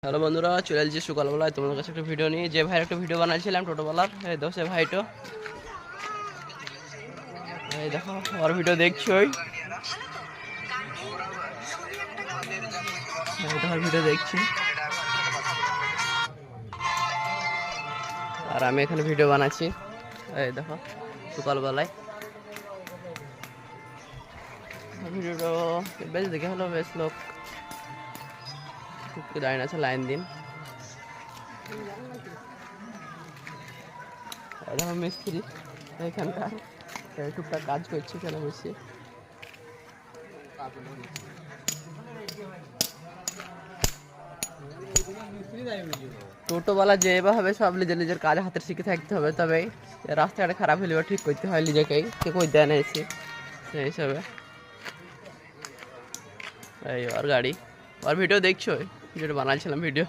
Hello বন্ধুরা, চলে এসেছি সকালবেলায় তোমাদের কাছে একটা ভিডিও নিয়ে। যে ভাইয়ের একটা ভিডিও বানাইছিলাম টোটোওয়ালার, এই দোষে ভাইটো, এই দেখো ওর ভিডিও দেখছোই, তোমার ভিডিও দেখছি। আর আমি এখানে ভিডিও বানাচ্ছি, এই দেখো সকালবেলায় ভিডিওটা বেশ দেখে হলো, বেশ লোক দাঁড়িয়ে আছে লাইন দিন। দেখো মিস্ত্রি এখানকার টুকটাক কাজ করছে এখানে বসে। টোটোওয়ালা যেভাবে সব নিজের নিজের কাজ হাতের শিখে থাকতে হবে, তবে রাস্তাঘাটে খারাপ হলে ঠিক করতে হয় নিজেকেই, কে কই দেয় না এসে সেই হিসাবে। এই ওর গাড়ি, ওর ভিডিও দেখছো, যেটা বানাচ্ছিলাম ভিডিও।